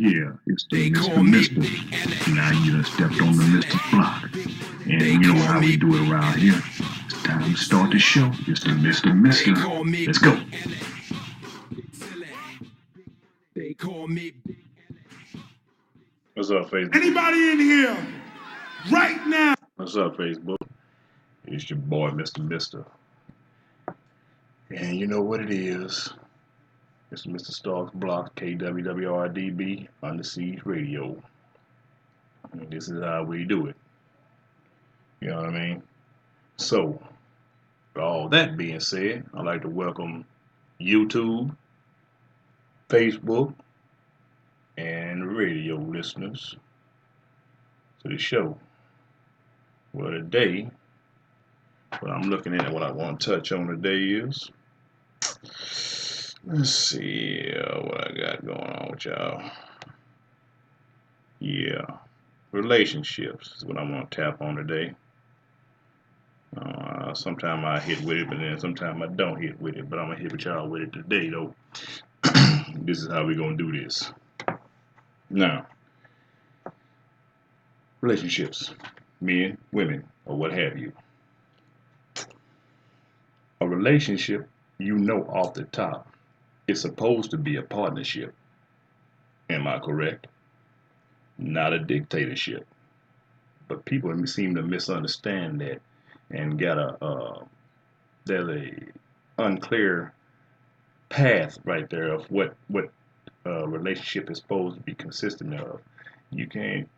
Yeah, it's the Mr. Mister. Now you done stepped on the Mr. Block. And you know how we do it around here. It's time to start the show. It's the Mr. Mister. Let's go. They call me. What's up, Facebook? Anybody in here right now? What's up, Facebook? It's your boy, Mr. Mister. And you know what it is. It's Mr. Starks Block, KWWRDB, Under Siege Radio. And this is how we do it. You know what I mean? So, with all that being said, I'd like to welcome YouTube, Facebook, and radio listeners to the show. Well, today, what I'm looking at, what I want to touch on today is, let's see what I got going on with y'all. Yeah, relationships is what I want to tap on today. Sometimes I hit with it, but then sometimes I don't hit with it. But I'm going to hit with y'all with it today, though. This is how we're going to do this. Now, relationships, men, women, or what have you. A relationship, you know off the top, is supposed to be a partnership. Am I correct? Not a dictatorship. But people seem to misunderstand that and there's a unclear path right there of what a relationship is supposed to be consistent of. You can't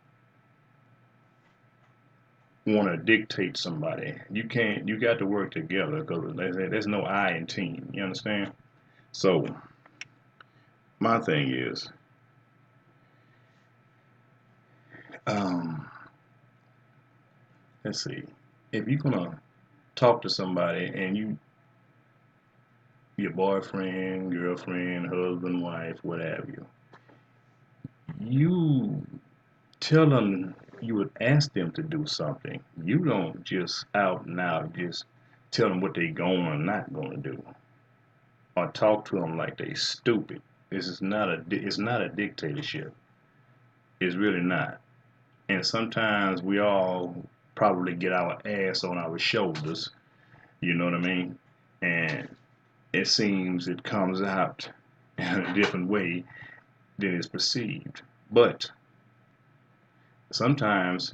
want to dictate somebody. You got to work together because there's no I in team. You understand? So my thing is, let's see, if you're gonna talk to somebody and your boyfriend, girlfriend, husband, wife, what have you, you tell them, you would ask them to do something. You don't just out and out just tell them what they going or not going to do, or talk to them like they stupid. It's not a dictatorship. It's really not. And sometimes we all probably get our ass on our shoulders. You know what I mean? And it seems it comes out in a different way than it's perceived. But sometimes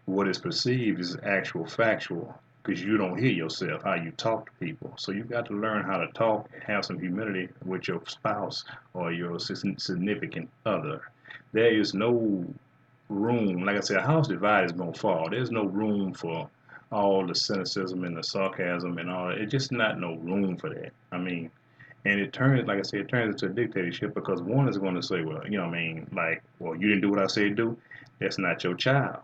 what is perceived is actual factual because you don't hear yourself how you talk to people. So you got to learn how to talk and have some humility with your spouse or your significant other. There is no room, like I said, a house divided is going to fall. There's no room for all the cynicism and the sarcasm and all that. It's just not no room for that. I mean, and it turns, like I said, it turns into a dictatorship because one is going to say, well, you know what I mean, like, well, you didn't do what I said do. That's not your child.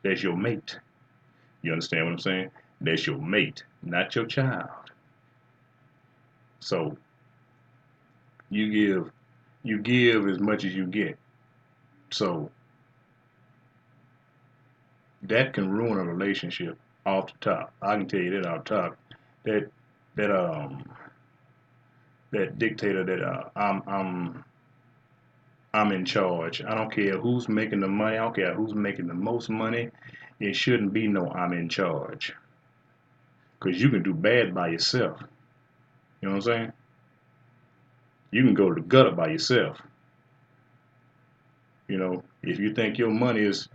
That's your mate. You understand what I'm saying? That's your mate, not your child. So you give as much as you get. So that can ruin a relationship off the top. I can tell you that off the top. That dictator that I'm in charge. I don't care who's making the money. I don't care who's making the most money. It shouldn't be no I'm in charge. Because you can do bad by yourself. You know what I'm saying? You can go to the gutter by yourself. You know, if you think your money is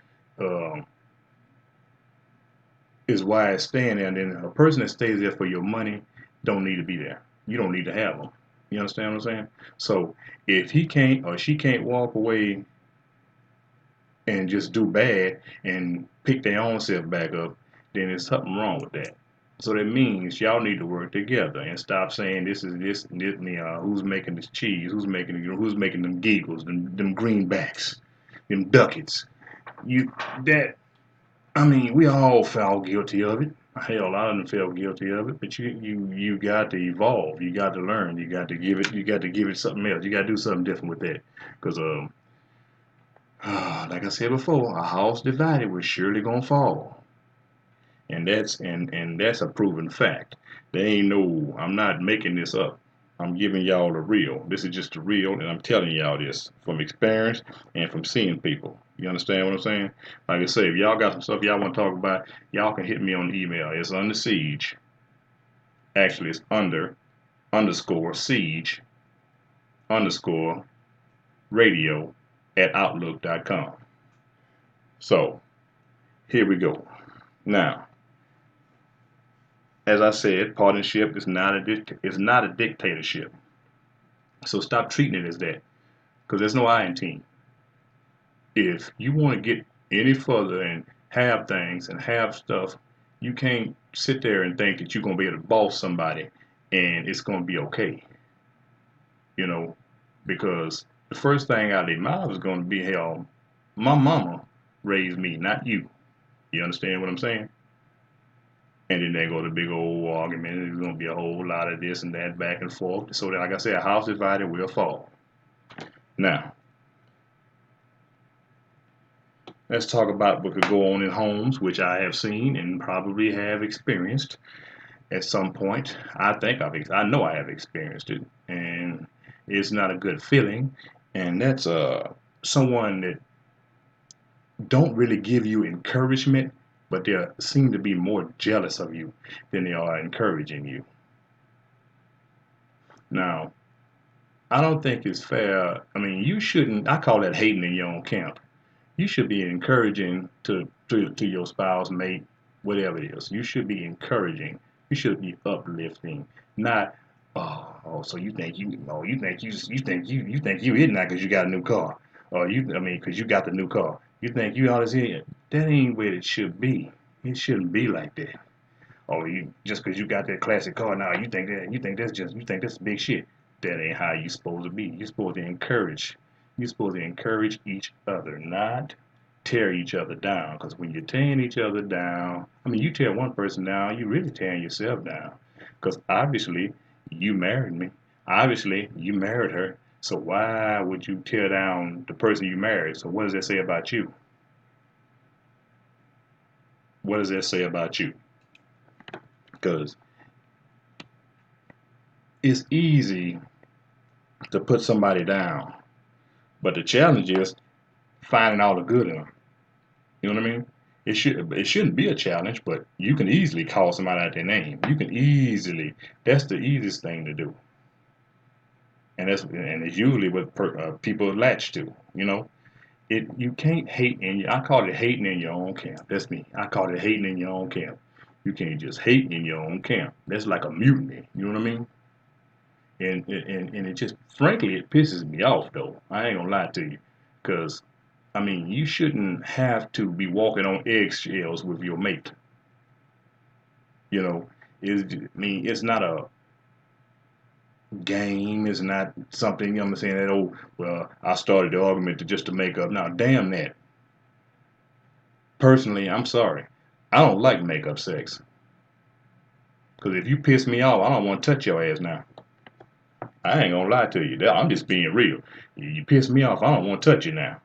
why it's staying there, and then a person that stays there for your money don't need to be there. You don't need to have them. You understand what I'm saying? So if he can't or she can't walk away and just do bad and pick their own self back up, then there's something wrong with that. So that means y'all need to work together and stop saying this is this and this. Who's making this cheese? Who's making them giggles? Them greenbacks, them ducats. We all fell guilty of it. Hell, a lot of them fell guilty of it. But you got to evolve. You got to learn. You got to give it something else. You got to do something different with that. Because like I said before, a house divided was surely gonna fall. And that's a proven fact. I'm not making this up. I'm giving y'all the real. This is just the real, and I'm telling y'all this from experience and from seeing people. You understand what I'm saying? Like I say, if y'all got some stuff y'all want to talk about, y'all can hit me on the email. It's under siege. Actually, it's underscore siege underscore radio at outlook.com. So here we go. Now, as I said, partnership is not a dictatorship. So stop treating it as that, because there's no I in team. If you want to get any further and have things and have stuff, you can't sit there and think that you're gonna be able to boss somebody and it's gonna be okay. You know, because the first thing out of their mouth is gonna be, hell, my mama raised me, not you. You understand what I'm saying? And then they go to big old argument. There's gonna be a whole lot of this and that back and forth. So that, like I said, a house divided will fall. Now, let's talk about what could go on in homes, which I have seen and probably have experienced at some point. I know I have experienced it, and it's not a good feeling. And that's someone that don't really give you encouragement, but they seem to be more jealous of you than they are encouraging you. Now, I don't think it's fair. I mean, you shouldn't. I call that hating in your own camp. You should be encouraging to your spouse, mate, whatever it is. You should be encouraging. You should be uplifting, not so you think you oh you think you it now because you got a new car, or because you got the new car. You think you all this here. That ain't where it should be. It shouldn't be like that. Or you just because you got that classic car now, you think that's big shit. That ain't how you supposed to be. You're supposed to encourage. You're supposed to encourage each other, not tear each other down. Because when you're tearing each other down, I mean, you tear one person down, you're really tearing yourself down. Because obviously, you married me. Obviously, you married her. So why would you tear down the person you married? So what does that say about you? What does that say about you? Because it's easy to put somebody down, but the challenge is finding all the good in them. You know what I mean? It shouldn't be a challenge, but you can easily call somebody out their name. You can easily. That's the easiest thing to do, and it's usually what people latch to. You know, you can't hate I call it hating in your own camp. That's me. I call it hating in your own camp. You can't just hate in your own camp. That's like a mutiny. You know what I mean? And it just, frankly, it pisses me off though. I ain't gonna lie to you, because I mean, you shouldn't have to be walking on eggshells with your mate. You know, it's not a game. It's not something, you know what I'm saying, that, oh, well, I started the argument to make up. Now, damn that. Personally, I'm sorry. I don't like make-up sex. Because if you piss me off, I don't want to touch your ass now. I ain't gonna lie to you. I'm just being real. You piss me off, I don't want to touch you now.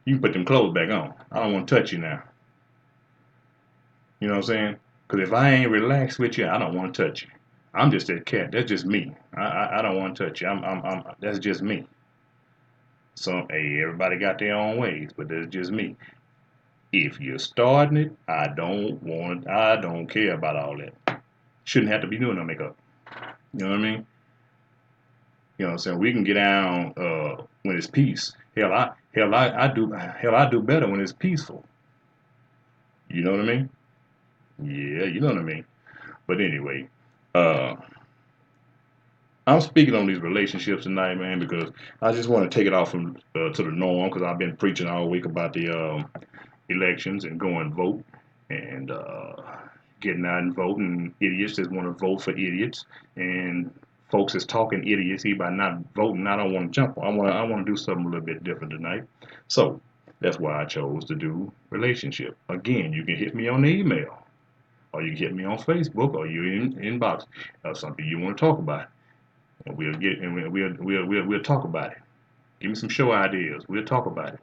You can put them clothes back on. I don't want to touch you now. You know what I'm saying? Because if I ain't relaxed with you, I don't want to touch you. I'm just that cat. That's just me. I don't want to touch you. That's just me. So, hey, everybody got their own ways, but that's just me. If you're starting it, I don't care about all that. Shouldn't have to be doing no makeup. You know what I mean? You know what I'm saying? We can get down when it's peace. I do better when it's peaceful. You know what I mean? Yeah, you know what I mean. But anyway, uh, I'm speaking on these relationships tonight, man, because I just want to take it off from to the norm, because I've been preaching all week about the elections and going vote and getting out and voting. Idiots that want to vote for idiots, and folks is talking idiocy by not voting. I don't want to jump. I want to do something a little bit different tonight. So that's why I chose to do relationship. Again, you can hit me on the email, or you can hit me on Facebook, or you inbox something you want to talk about, and we'll talk about it. Give me some show ideas. We'll talk about it.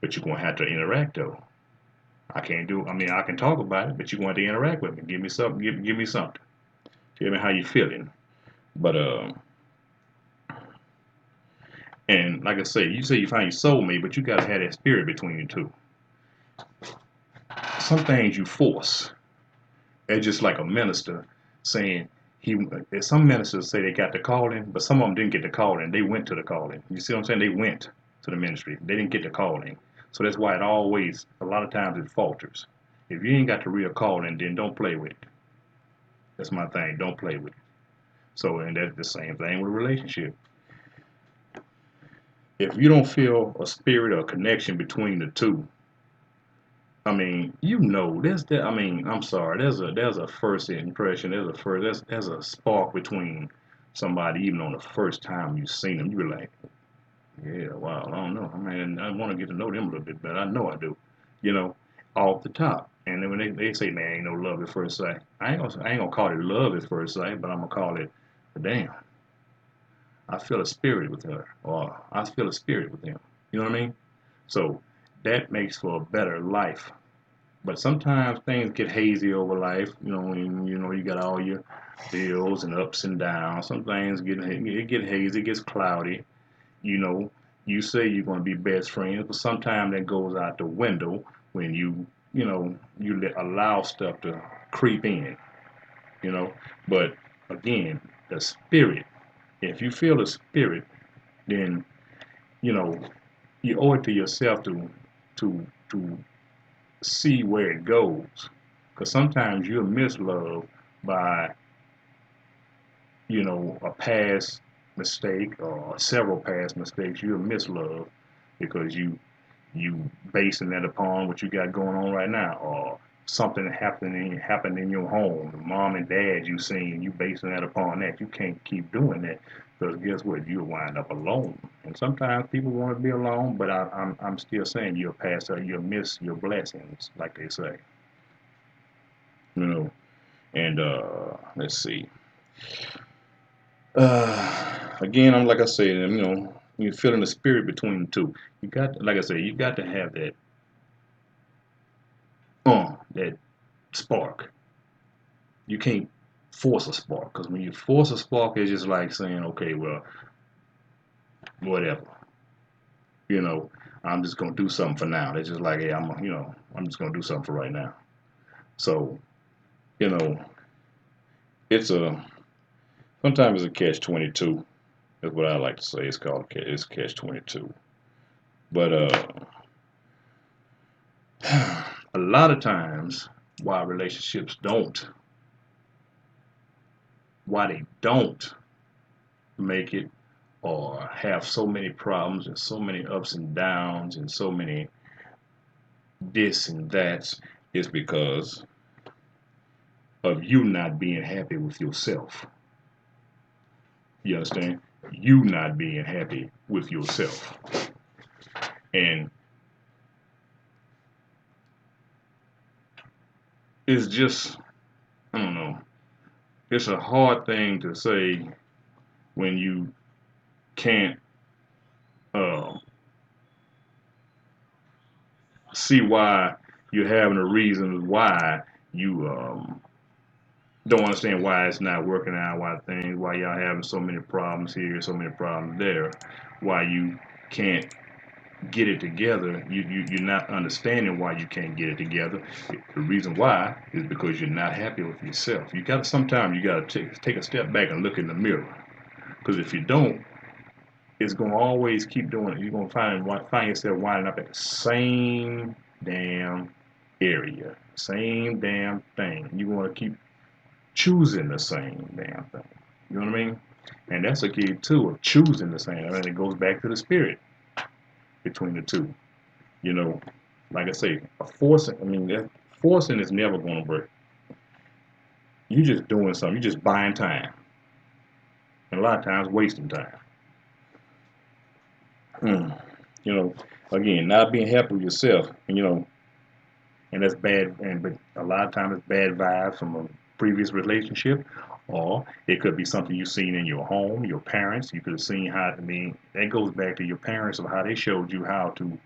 But you're gonna have to interact though. I can't do. I mean, I can talk about it, but you're going to interact with me. Give me something. Give me something. Tell me how you feeling. But and like I say you find your soulmate, but you gotta have that spirit between you two. Some things you force. It's just like a minister saying he. Some ministers say they got the calling, but some of them didn't get the calling. They went to the calling. You see what I'm saying? They went to the ministry. They didn't get the calling. So that's why it always, a lot of times, it falters. If you ain't got the real calling, then don't play with it. That's my thing. Don't play with it. So, and that's the same thing with a relationship. If you don't feel a spirit or a connection between the two, I mean, there's that. I mean, I'm sorry. There's a first impression. There's a spark between somebody even on the first time you seen them. You're like, yeah, wow, I don't know. I mean, I want to get to know them a little bit better. I know I do, you know, off the top. And then when they say, man, ain't no love at first sight. I ain't gonna call it love at first sight, but I'm gonna call it, damn, I feel a spirit with her, or I feel a spirit with him. You know what I mean? So that makes for a better life. But sometimes things get hazy over life. You know, when you got all your bills and ups and downs. Some things get hazy, it gets cloudy. You know, you say you're going to be best friends, but sometimes that goes out the window when you allow stuff to creep in. You know, but again, the spirit. If you feel the spirit, then you know you owe it to yourself to see where it goes. Because sometimes you'll miss love by, a past mistake or several past mistakes. You'll miss love because you basing that upon what you got going on right now, or something happened in your home, mom and dad you seen, you basing that upon that. You can't keep doing that because guess what? You'll wind up alone. And sometimes people want to be alone, but I'm still saying you'll pass or you'll miss your blessings, like they say. You know. And let's see. Again, I'm like I said, you're feeling the spirit between the two. You got, like I said, you got to have that spark. You can't force a spark because when you force a spark, it's just like saying, okay, well, whatever. You know, I'm just gonna do something for now. It's just like, hey, I'm just gonna do something for right now. So, you know, it's a sometimes it's a catch-22. That's what I like to say. It's catch-22. But a lot of times, why relationships why they don't make it or have so many problems and so many ups and downs and so many this and that's is because of you not being happy with yourself. You understand? You not being happy with yourself. And it's just, I don't know, it's a hard thing to say when you can't uh, see why you're having a reason why you don't understand why it's not working out, why y'all having so many problems here, so many problems there, why you can't get it together. You're not understanding why you can't get it together. The reason why is because you're not happy with yourself. Sometimes you gotta take a step back and look in the mirror. Because if you don't, it's gonna always keep doing it. You're gonna find yourself winding up at the same damn area, same damn thing. You want to keep choosing the same damn thing. You know what I mean? And that's a key too of choosing the same. I mean, it goes back to the spirit between the two. You know, like I say, that forcing is never going to break. You just doing something. You just buying time, and a lot of times wasting time. You know, again, not being happy with yourself, and that's bad. But a lot of times it's bad vibes from a previous relationship, or it could be something you've seen in your home, your parents. You could have seen how. I mean, that goes back to your parents of how they showed you how to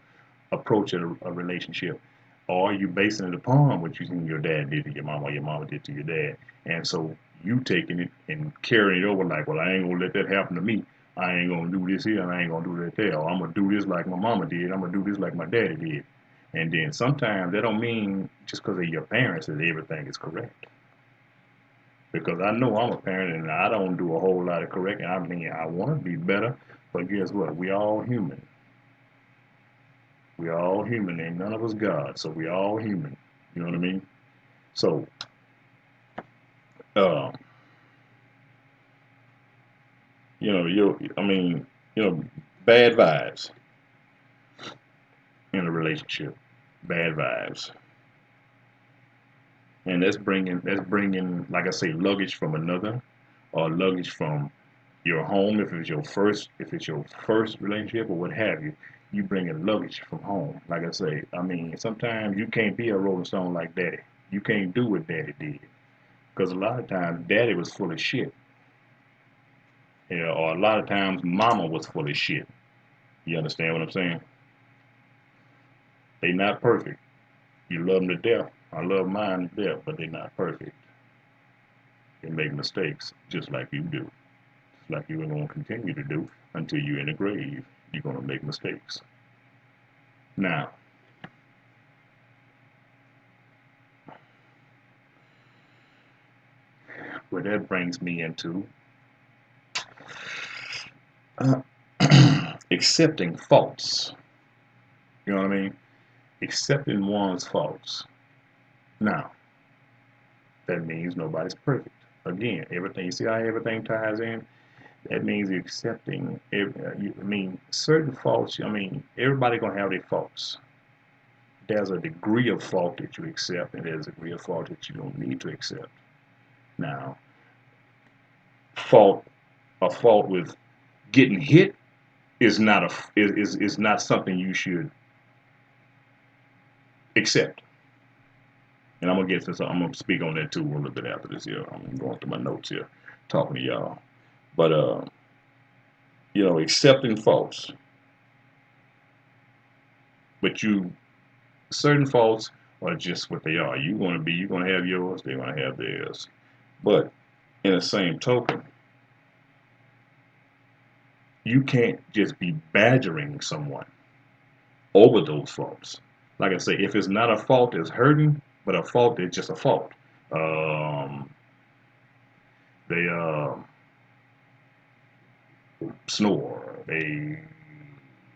approach a relationship, or you basing it upon what you seen your dad did to your mom or your mama did to your dad, and so You taking it and carrying it over like, well, I ain't gonna let that happen to me. I ain't gonna do this here and I ain't gonna do that there. Or I'm gonna do this like my mama did. I'm gonna do this like my daddy did. And then sometimes that don't mean just because of your parents that everything is correct. Because I know I'm a parent and I don't do a whole lot of correcting. I mean, I want to be better, but guess what? We all human. We all human. Ain't none of us God, so we all human. You know what I mean? So, uh, I mean, you know, bad vibes in a relationship, bad vibes, and that's bringing, like I say, luggage from another, or luggage from your home if it's your first relationship or what have you. You bringing luggage from home. Like I say, I mean, sometimes you can't be a Rolling Stone like Daddy. You can't do what Daddy did because a lot of times Daddy was full of shit. Yeah, or a lot of times Mama was full of shit. You understand what I'm saying? They not perfect. You love them to death. I love mine to death, but they're not perfect. They make mistakes just like you do. Just like you're going to continue to do until you're in the grave. You're going to make mistakes. Now, what that brings me into uh, accepting faults. You know what I mean? Accepting one's faults. Now, that means nobody's perfect. Again, everything, you see how everything ties in? That means you're accepting, I mean, certain faults, I mean, everybody gonna have their faults. There's a degree of fault that you accept, and there's a degree of fault that you don't need to accept. Now, fault, a fault with getting hit is not is not something you should accept. And I'm gonna get this. I'm gonna speak on that too a little bit after this here. I'm going through my notes here, talking to y'all. But accepting faults, but certain faults are just what they are. You're gonna have yours. They're gonna have theirs. But in the same token, you can't just be badgering someone over those faults. Like I say, if it's not a fault that's hurting, but a fault that's just a fault. Um, they snore. They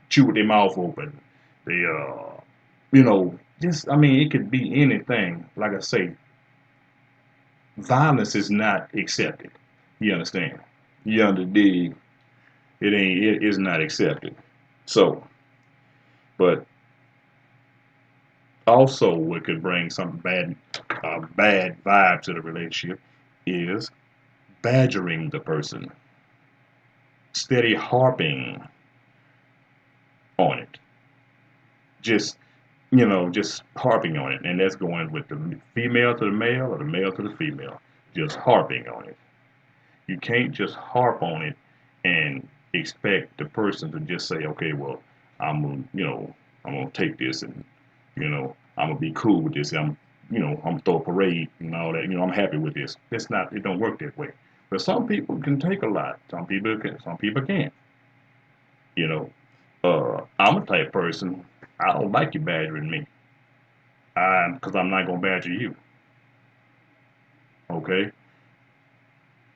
chew with their mouth open. They just I mean, it could be anything. Like I say, violence is not accepted. You understand? You understand? It is not accepted. So, but also what could bring some bad vibe to the relationship is badgering the person, steady harping on it, just just harping on it, and that's going with the female to the male or the male to the female, just harping on it. You can't just harp on it and expect the person to just say, okay, well, I'm gonna, I'm gonna take this and, I'm gonna be cool with this. I'm gonna throw a parade and all that. I'm happy with this. It's not. It don't work that way. But some people can take a lot. Some people can. Some people can't. You know. I'm a type person. I don't like you badgering me. Because I'm not gonna badger you. Okay.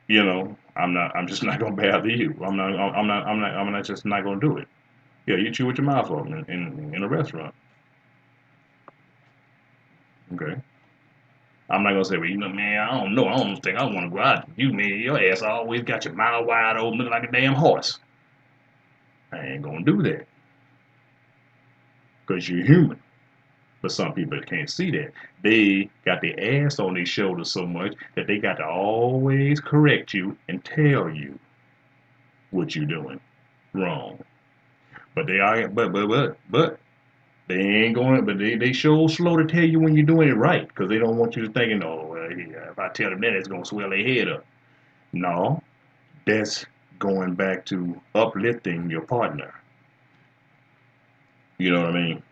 I'm not. I'm just not gonna badger you. I'm not. I'm not. I'm not. I'm not just not gonna do it. Yeah, you chew with your mouth open in a restaurant. Okay. I'm not gonna say, well, man, I don't know. I don't think I want to go out with you, man. Your ass always got your mouth wide open, looking like a damn horse. I ain't gonna do that because you're human. But some people can't see that. They got their ass on their shoulders so much that they got to always correct you and tell you what you're doing wrong. But they are, but they ain't going. But they sure slow to tell you when you're doing it right because they don't want you to thinking, oh, well, yeah, if I tell them that, it's gonna swell their head up. No, that's going back to uplifting your partner. You know what I mean?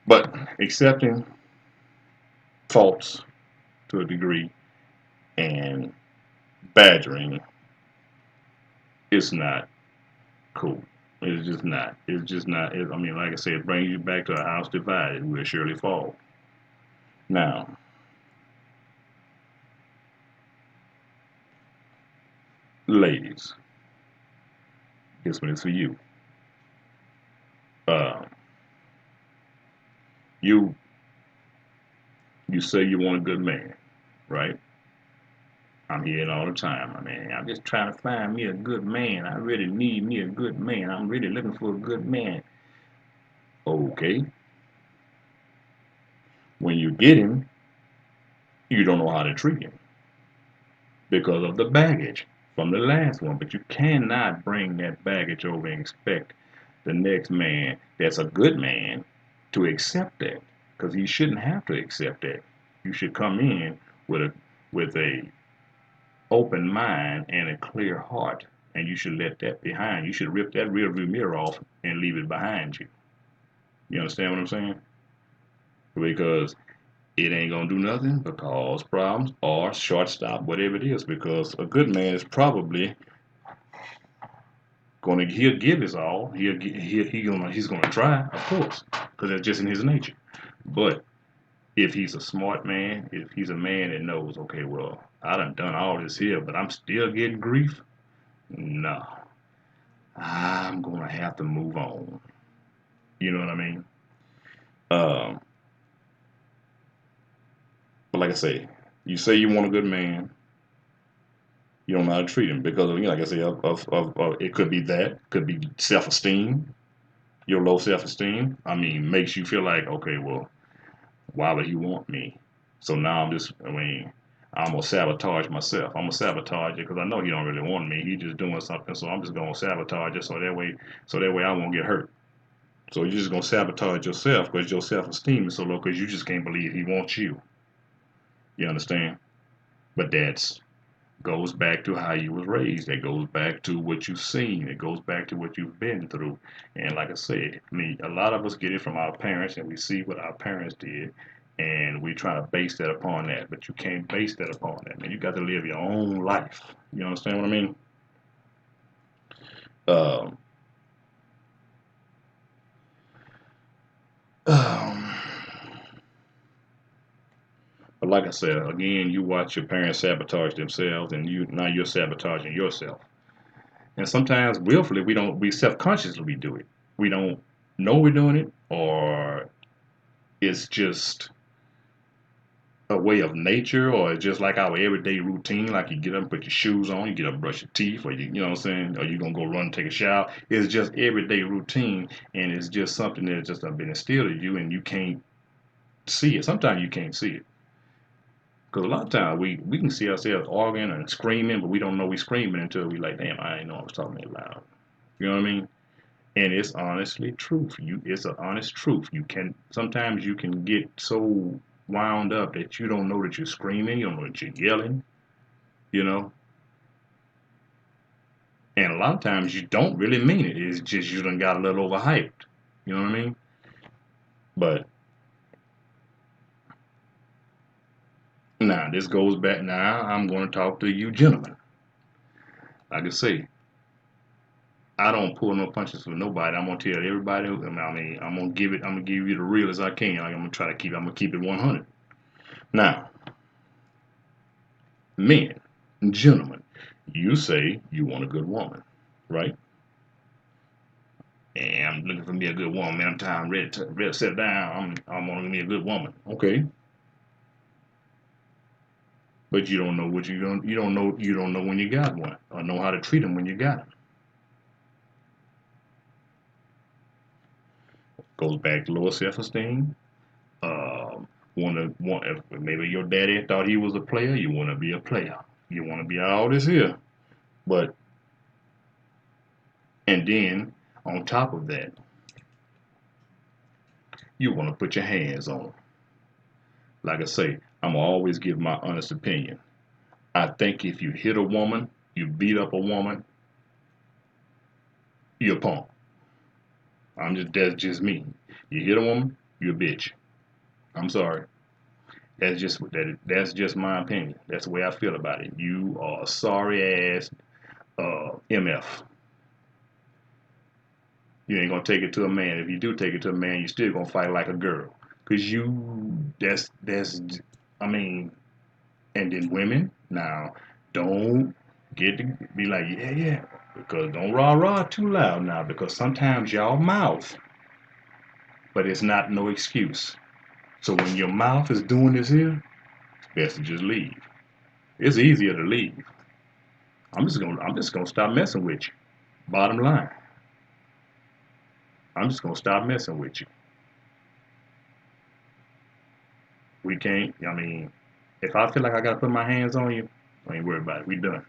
But accepting faults to a degree and badgering is not cool. It's just not. It's just not. I mean, like I said, it brings you back to a house divided will surely fall. Now, ladies, this one is for you. Uh, you you say you want a good man, right? I'm hearing all the time. I mean, I'm just trying to find me a good man. I really need me a good man. I'm really looking for a good man. Okay. When you get him, you don't know how to treat him because of the baggage from the last one. But you cannot bring that baggage over and expect the next man that's a good man to accept that because he shouldn't have to accept that. You should come in with a open mind and a clear heart, and you should let that behind. You should rip that rear view mirror off and leave it behind you. You understand what I'm saying? Because it ain't gonna do nothing but cause problems or shortstop whatever it is. Because a good man is probably he'll give his all. He's gonna try, of course, because that's just in his nature. But if he's a smart man, if he's a man that knows, okay, well, I done all this here, but I'm still getting grief. No, I'm gonna have to move on. You know what I mean? Um, but like I say you want a good man, you don't know how to treat him because of, like I say, of it could be that, could be self-esteem, your low self-esteem. I mean, makes you feel like, okay, well, why would he want me? So now I mean, I'm gonna sabotage myself. I'm gonna sabotage it because I know he don't really want me. He just doing something, so I'm just gonna sabotage it so that way I won't get hurt. So you're just gonna sabotage yourself because your self-esteem is so low because you just can't believe he wants you. You understand? But that's goes back to how you was raised. That goes back to what you've seen. It goes back to what you've been through. And like I said, I mean, a lot of us get it from our parents, and we see what our parents did, and we try to base that upon that. But you can't base that upon that, man. You got to live your own life. You understand what I mean? Um, um, but like I said, again, you watch your parents sabotage themselves, and you're sabotaging yourself. And sometimes willfully we self-consciously we do it. We don't know we're doing it, or it's just a way of nature, or it's just like our everyday routine, like you get up and put your shoes on, you get up and brush your teeth, or you know what I'm saying, or you're gonna go run and take a shower. It's just everyday routine, and it's just something that's just been instilled in you, and you can't see it. Sometimes you can't see it. Because a lot of times we can see ourselves arguing and screaming, but we don't know we screaming until we like, damn, I didn't know I was talking that loud. You know what I mean? And it's honestly truth. It's an honest truth. You can sometimes you can get so wound up that you don't know that you're screaming, you don't know that you're yelling, you know. And a lot of times you don't really mean it. It's just you done got a little overhyped. You know what I mean? But now this goes back. Now I'm going to talk to you, gentlemen. Like I say, I don't pull no punches for nobody. I'm gonna tell everybody. I mean, I'm gonna give it. I'm gonna give you the real as I can. Like, I'm gonna try to keep. I'm gonna keep it 100. Now, men, gentlemen, you say you want a good woman, right? And I'm looking for me a good woman. Man, I'm tired. I'm ready to sit down. I'm gonna give me a good woman. Okay, but you don't know what you don't know when you got one, or know how to treat them when you got them. Goes back to lower self-esteem. Want if maybe your daddy thought he was a player. You want to be a player. You want to be all this here, but and then on top of that, you want to put your hands on them. Like I say, I'm gonna always give my honest opinion. I think if you hit a woman, you beat up a woman, you're a punk. That's just me. You hit a woman, you're a bitch. I'm sorry. That's just my opinion. That's the way I feel about it. You are a sorry ass MF. You ain't gonna take it to a man. If you do take it to a man, you still gonna fight like a girl. Cause that's I mean, and then women now don't get to be like yeah because don't rah too loud now because sometimes y'all mouth, but it's not no excuse. So when your mouth is doing this here, it's best to just leave. It's easier to leave. I'm just gonna stop messing with you. Bottom line, I'm just gonna stop messing with you. We can't. I mean, if I feel like I gotta put my hands on you, I ain't worried about it. We done.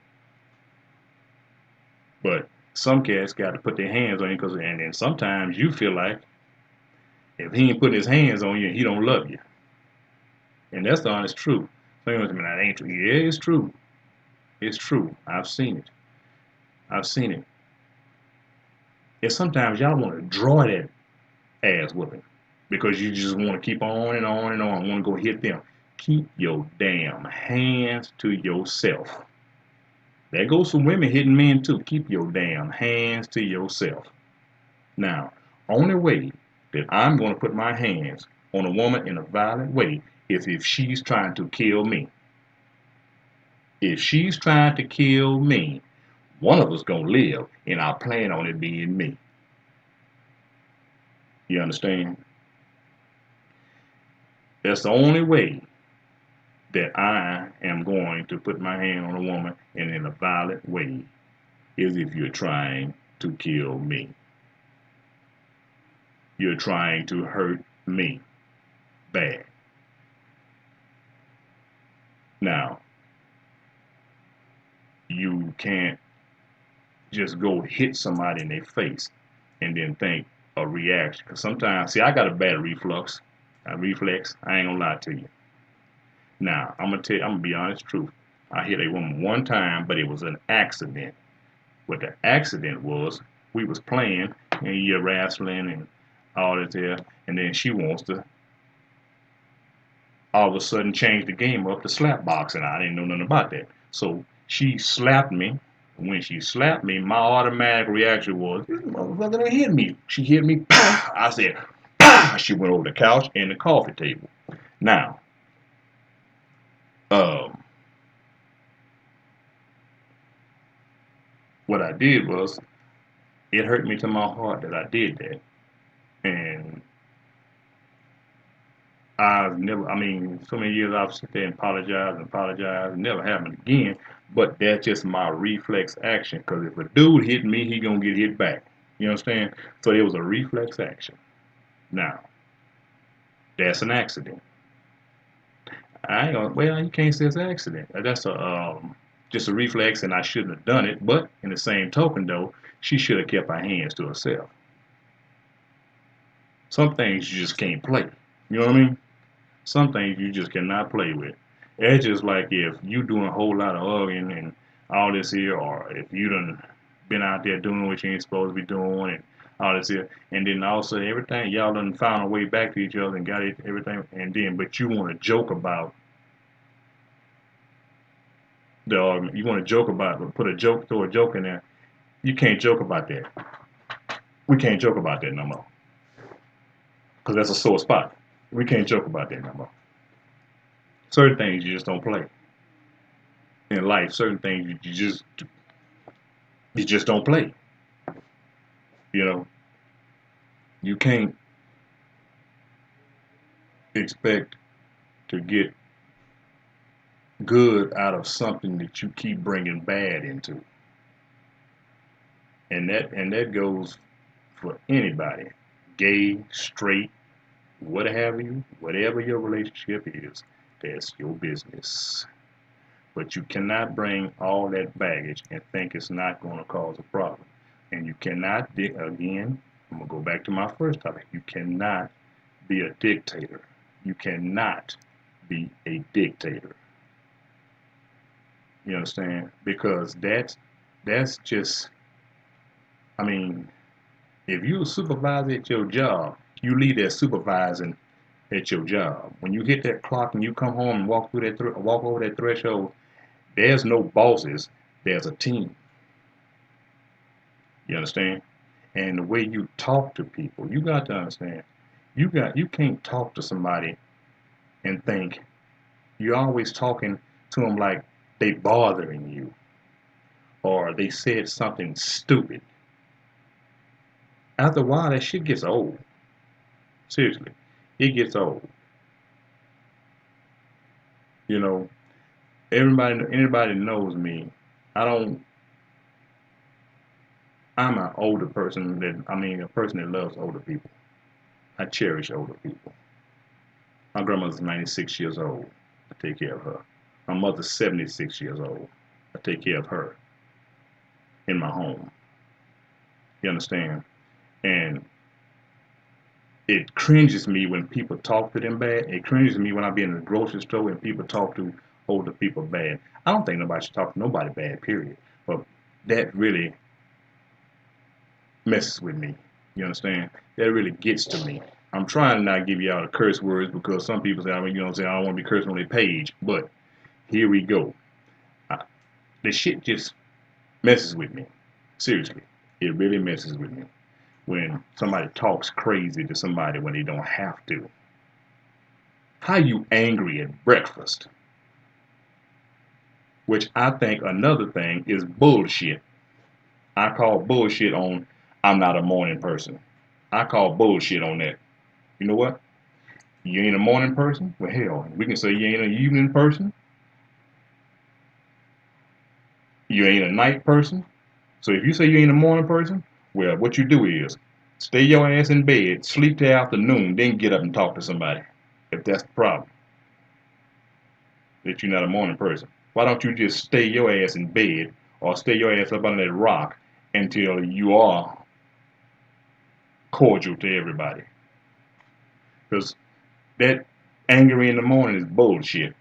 But some cats got to put their hands on you because, and then sometimes you feel like if he ain't putting his hands on you, he don't love you, and that's the honest truth. Some people say, that ain't true. Yeah, it's true. It's true. I've seen it. I've seen it. And sometimes y'all want to draw that ass whooping because you just want to keep on and on and on. Want to go hit them. Keep your damn hands to yourself. That goes for women hitting men too. Keep your damn hands to yourself. Now, only way that I'm going to put my hands on a woman in a violent way is if she's trying to kill me. If she's trying to kill me, one of us going to live, and I plan on it being me. You understand? That's the only way that I am going to put my hand on a woman and in a violent way is if you're trying to kill me. You're trying to hurt me bad. Now, you can't just go hit somebody in their face and then think a reaction. Because sometimes, see, I got a bad reflex. I ain't gonna lie to you. Now, I'm gonna be honest truth. I hit a woman one time, but it was an accident. What the accident was, we was playing and you're wrestling and all this there, and then she wants to all of a sudden change the game up to slap boxing. I didn't know nothing about that. So she slapped me. When she slapped me, my automatic reaction was, this motherfucker done hit me. She hit me, pow! I said, pow! She went over the couch and the coffee table. Now, what I did was, it hurt me to my heart that I did that. And I've never, I mean, so many years I've sit there and apologize, never happened again. But that's just my reflex action. Because if a dude hit me, he gonna get hit back. You understand? So it was a reflex action. Now, that's an accident. I ain't gonna, well, you can't say it's an accident. That's a just a reflex, and I shouldn't have done it. But in the same token, though, she should have kept her hands to herself. Some things you just can't play. You know what I mean? Some things you just cannot play with. It's just like if you doing a whole lot of hugging and all this here, or if you done been out there doing what you ain't supposed to be doing and all this here, and then also everything y'all done found a way back to each other and got it everything, and then but you want to joke about the argument. You want to joke about it, throw a joke in there. You can't joke about that. We can't joke about that no more because that's a sore spot. We can't joke about that no more. Certain things you just don't play in life. Certain things you just don't play. You know, you can't expect to get good out of something that you keep bringing bad into, and that goes for anybody, gay, straight, what have you, whatever your relationship is. That's your business. But you cannot bring all that baggage and think it's not going to cause a problem. And you cannot, again, I'm going to go back to my first topic. You cannot be a dictator. You cannot be a dictator. You understand? Because that's just, I mean, if you're a supervisor at your job, you leave that supervising at your job. When you hit that clock and you come home and walk through that walk over that threshold, there's no bosses. There's a team. You understand? And the way you talk to people, you got to understand. You can't talk to somebody and think you're always talking to them like they bothering you or they said something stupid. After a while, that shit gets old. Seriously, it gets old. You know, anybody knows me. I don't. I'm an older person a person that loves older people. I cherish older people. My grandmother's 96 years old. I take care of her. My mother's 76 years old. I take care of her in my home. You understand? And it cringes me when people talk to them bad. It cringes me when I be in the grocery store and people talk to older people bad. I don't think nobody should talk to nobody bad, period. But that really messes with me. You understand? That really gets to me. I'm trying to not give you all the curse words because some people say, I mean, you know what I'm saying, I don't want to be cursing on their page. But here we go. I, the shit just messes with me. Seriously. It really messes with me when somebody talks crazy to somebody when they don't have to. How you angry at breakfast? Which I think another thing is bullshit. I call bullshit on I'm not a morning person. I call bullshit on that. You know what? You ain't a morning person? Well, hell, we can say you ain't an evening person. You ain't a night person. So if you say you ain't a morning person, well, what you do is stay your ass in bed, sleep till afternoon, then get up and talk to somebody. If that's the problem, that you're not a morning person. Why don't you just stay your ass in bed or stay your ass up under that rock until you are cordial to everybody? Because that angry in the morning is bullshit.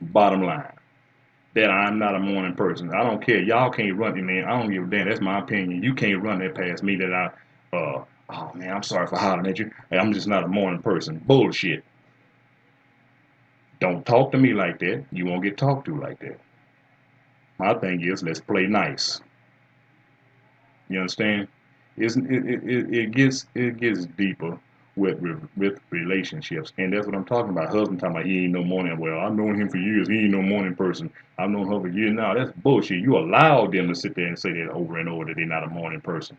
Bottom line. That I'm not a morning person. I don't care. Y'all can't run it, man. I don't give a damn. That's my opinion. You can't run that past me that oh man, I'm sorry for hollering at you. Hey, I'm just not a morning person. Bullshit. Don't talk to me like that. You won't get talked to like that. My thing is, let's play nice. You understand? It gets deeper with relationships, and that's what I'm talking about. Husband talking about he ain't no morning. Well, I've known him for years. He ain't no morning person. I've known her for years. Now that's bullshit. You allowed them to sit there and say that over and over that they're not a morning person.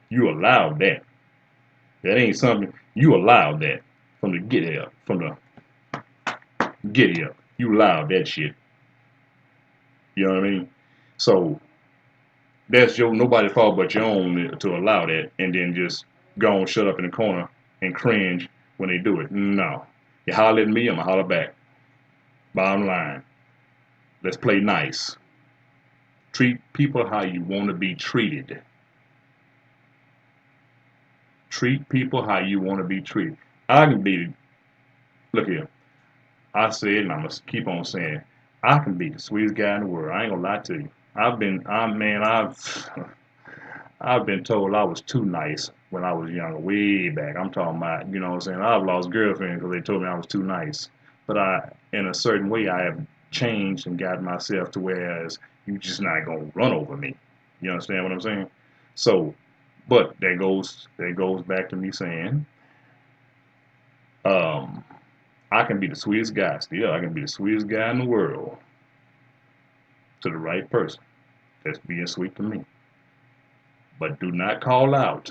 You allowed that. That ain't something you allowed that from the get here, from the get here. You allowed that shit. You know what I mean? So that's your nobody's fault but your own to allow that and then just go and shut up in the corner and cringe when they do it. No. You holler at me, I'm gonna holler back. Bottom line. Let's play nice. Treat people how you want to be treated. Treat people how you want to be treated. I can be, look here, I said, and I'm gonna keep on saying, I can be the sweetest guy in the world. I ain't gonna lie to you. I've been told I was too nice when I was younger, way back. I'm talking about, you know what I'm saying? I've lost girlfriends because they told me I was too nice. But in a certain way, I have changed and got myself to whereas you just not gonna run over me. You understand what I'm saying? So, but that goes back to me saying, um, I can be the sweetest guy. Still, I can be the sweetest guy in the world to the right person that's being sweet to me. But do not call out.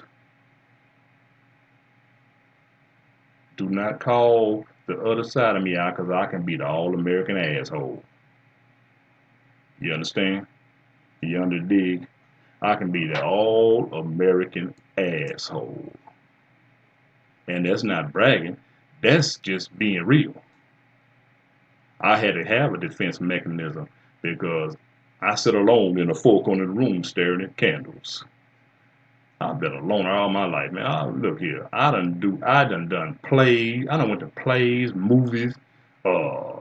Do not call the other side of me out because I can be the all-American asshole. You understand? You under dig? I can be the all-American asshole. And that's not bragging. That's just being real. I had to have a defense mechanism because I sit alone in a four corner of the room staring at candles. I've been a loner all my life, man. Look here. I done plays. I done went to plays, movies, uh,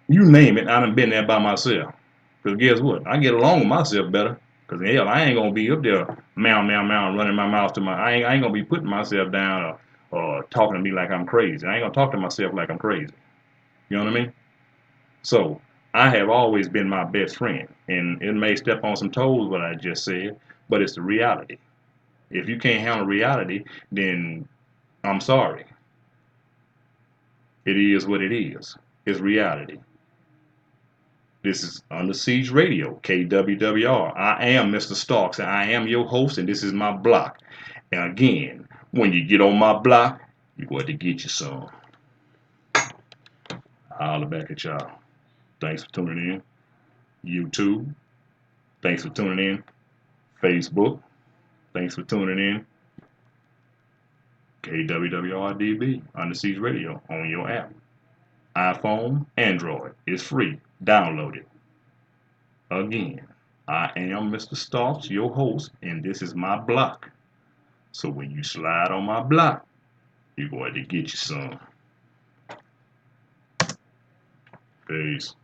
you name it. I done been there by myself. Because guess what? I get along with myself better. Cause hell, I ain't gonna be up there running my mouth to I ain't gonna be putting myself down or talking to me like I'm crazy. I ain't gonna talk to myself like I'm crazy. You know what I mean? So I have always been my best friend, and it may step on some toes what I just said, but it's the reality. If you can't handle reality, then I'm sorry. It is what it is. It's reality. This is Under Siege Radio, KWWR. I am Mr. Starks, and I am your host, and this is my block. And again, when you get on my block, you're going to get you some. I'll holler back at y'all. Thanks for tuning in. YouTube, thanks for tuning in. Facebook, thanks for tuning in. KWWRDB, Under Siege Radio, on your app. iPhone, Android, it's free. Download it. Again, I am Mr. Starks, your host, and this is my block. So when you slide on my block, you're going to get you some. Peace.